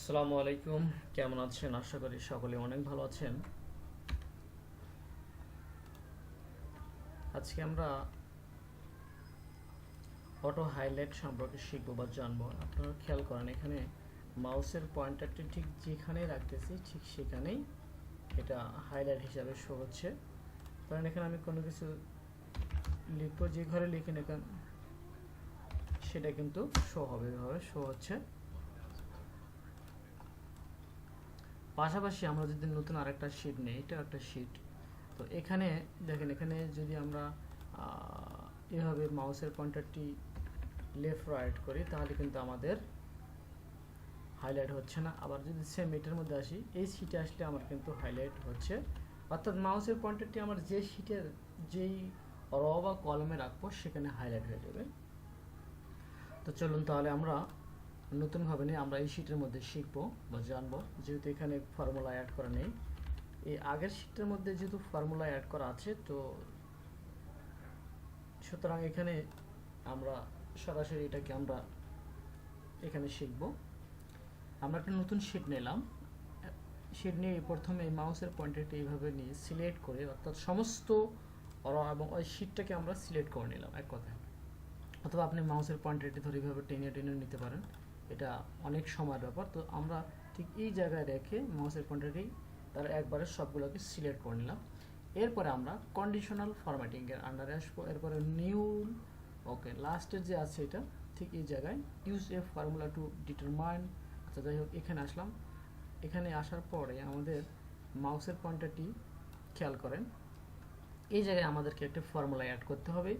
আসসালামু আলাইকুম, কেমন আছেন? আশা করি সকলে অনেক ভালো আছেন। আজকে আমরা অটো হাইলাইট সম্পর্কে শিখব বা জানবো। আপনারা খেয়াল করেন, এখানে মাউসের পয়েন্টারটি ঠিক যেখানে রাখতেছি ঠিক সেখানেই এটা হাইলাইট হিসাবে শো হচ্ছে। কারণ এখানে আমি কোনো কিছু লিখবো, যে ঘরে লিখে এখানে সেটা কিন্তু শো হবে, এভাবে শো হচ্ছে। পাশাপাশি আমরা যদি নতুন আরেকটা শিট নেই, এটা একটা শিট, তো এখানে দেখেন, এখানে যদি আমরা এভাবে মাউসের পয়েন্টারটি লেফট রাইট করি তাহলে কিন্তু আমাদের হাইলাইট হচ্ছে না। আবার যদি সেম এটার মধ্যে আসি, এই শিটে আসলে আমার কিন্তু হাইলাইট হচ্ছে। অর্থাৎ মাউসের পয়েন্টারটি আমার যে শিটের যেই র বা কলমে রাখবো সেখানে হাইলাইট হয়ে যাবে। তো চলুন তাহলে আমরা নতুনভাবে নিয়ে আমরা এই শিটের মধ্যে শিখবো বা জানবো। যেহেতু এখানে ফর্মুলা অ্যাড করা নেই, এই আগের শিটের মধ্যে যেহেতু ফর্মুলা অ্যাড করা আছে, তো সুতরাং এখানে আমরা সরাসরি এটাকে আমরা এখানে শিখব। আমরা একটা নতুন শিট নিলাম, শিট নিয়ে প্রথমে মাউসের পয়েন্টারটি এইভাবে নিয়ে সিলেক্ট করে, অর্থাৎ সমস্ত এবং ওই শিটটাকে আমরা সিলেক্ট করে নিলাম এক কথায়। অথবা আপনি মাউসের পয়েন্টারটি ধরে এইভাবে টেনে টেনে নিতে পারেন, এটা অনেক সময়ের ব্যাপার। তো আমরা ঠিক এই জায়গায় রেখে মাউসের পয়েন্টারটি তার একবারে সবগুলোকে সিলেক্ট করে নিলাম। এরপরে আমরা কন্ডিশনাল ফরম্যাটিংয়ের আন্ডারে আসবো। এরপরে নিউ, ওকে, লাস্টের যে আছে এটা ঠিক এই জায়গায় use a formula to determine. আচ্ছা, যাই হোক, এখানে আসলাম। এখানে আসার পরে আমাদের মাউসের পয়েন্টারটি খেয়াল করেন, এই জায়গায় আমাদেরকে একটা ফর্মুলা অ্যাড করতে হবে।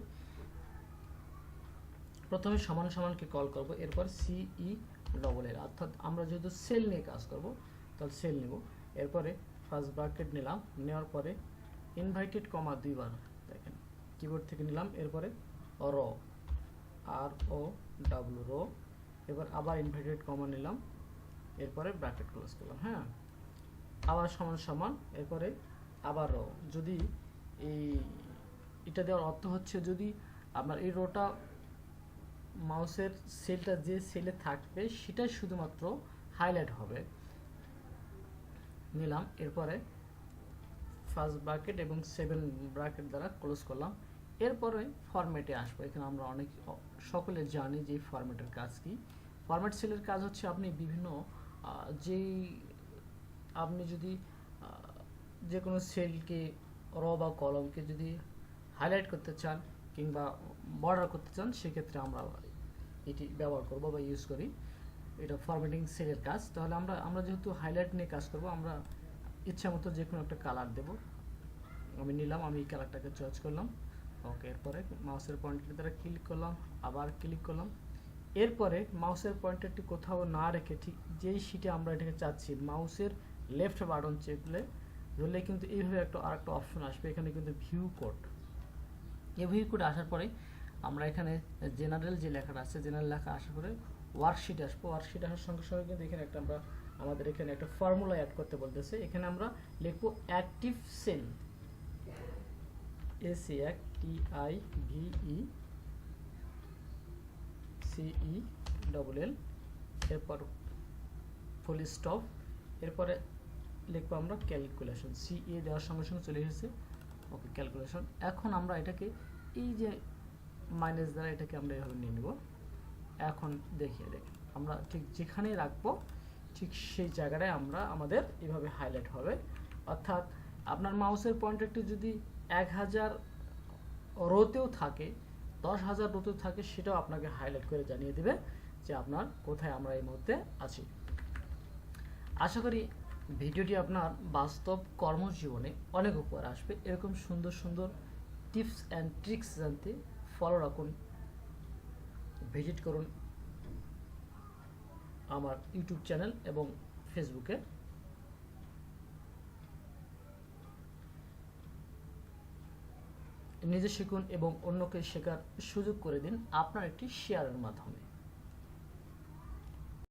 প্রথমে সমান সমানকে কল করব, এরপর সিই ডবল এর, অর্থাৎ আমরা যেহেতু সেল নিয়ে কাজ করব তাহলে সেল নেব। এরপরে ফার্স্ট ব্র্যাকেট নিলাম, নেওয়ার পরে ইনভাইটেড কমা দুইবার, দেখেন কিবোর্ড থেকে নিলাম। এরপরে র, আর ও ডাব্লু, রো। এবার আবার ইনভাইটেড কমা নিলাম, এরপরে ব্র্যাকেট ক্লোজ করলাম। হ্যাঁ, আবার সমান সমান, এরপরে আবার রো। যদি এই এটা দেওয়ার অর্থ হচ্ছে, যদি আপনার এই রোটা মাউসের সেলটা যে সেলে থাকবে সেটাই শুধুমাত্র হাইলাইট হবে। নিলাম, এরপরে ফার্স্ট ব্র্যাকেট এবং 7 ব্র্যাকেট দ্বারা ক্লোজ করলাম। এরপরে ফরম্যাটে আসবো। এখানে আমরা অনেক সকলে জানি যে ফরম্যাটের কাজ কি। ফরম্যাট সেলের কাজ হচ্ছে আপনি বিভিন্ন যেই আপনি যদি যে কোনো সেলকে র বা কলমকে যদি হাইলাইট করতে চান কিংবা বর্ডার করতে চান, সেক্ষেত্রে আমরা এটি ব্যবহার করব বা ইউজ করি। এটা ফরম্যাটিং সেলের কাজ। তাহলে আমরা যেহেতু হাইলাইট নিয়ে কাজ করব, আমরা ইচ্ছা মতো যে কোনো একটা কালার দেব। আমি নিলাম, আমি এই কালারটাকে চয়েস করলাম। ওকে, এরপরে মাউসের পয়েন্টার দ্বারা ক্লিক করলাম, আবার ক্লিক করলাম। এরপরে মাউসের পয়েন্টারটি কোথাও না রেখে ঠিক যেই শিটে আমরা এটাকে চাচ্ছি, মাউসের লেফট বাটন চেপলে ধরলে কিন্তু এইভাবে আরেকটা অপশন আসবে। এখানে কিন্তু ভিউ কোড, এই ভিউ কোড আসার পরে আমরা এখানে জেনারেল যে লেখাটা আছে, জেনারেল লেখা আসার পরে ওয়ার্কশিট আসবো। ওয়ার্কশিট আসার সঙ্গে সঙ্গে কিন্তু এখানে আমাদের এখানে একটা ফর্মুলা অ্যাড করতে বলতেছে। এখানে আমরা লিখবো অ্যাক্টিভ সেল, ACTIVE CELL, এরপর ফুল স্টপ, এরপরে লিখবো আমরা ক্যালকুলেশন। CA দেওয়ার সঙ্গে সঙ্গে চলে এসেছে, ওকে, ক্যালকুলেশন। এখন আমরা এটাকে এই যে মাইনাস দ্বারা এটাকে আমরা এভাবে নিয়ে নেব। এখন দেখিয়ে দেখেন, আমরা ঠিক যেখানে রাখবো ঠিক সেই জায়গাটায় আমাদের এভাবে হাইলাইট হবে। অর্থাৎ আপনার মাউসের পয়েন্টারটি যদি 1000 রোতেও থাকে, 10,000 রোতেও থাকে, সেটাও আপনাকে হাইলাইট করে জানিয়ে দেবে যে আপনার কোথায় আমরা এই মুহূর্তে আছি। আশা করি ভিডিওটি আপনার বাস্তব কর্মজীবনে অনেক উপকার আসবে। এরকম সুন্দর সুন্দর টিপস অ্যান্ড ট্রিক্স জানতে ফলো রাখুন, ভিজিট করুন আমার ইউটিউব চ্যানেল এবং ফেসবুকে। নিজে শিখুন এবং অন্যকে শেখার সুযোগ করে দিন আপনার একটি শেয়ারের মাধ্যমে।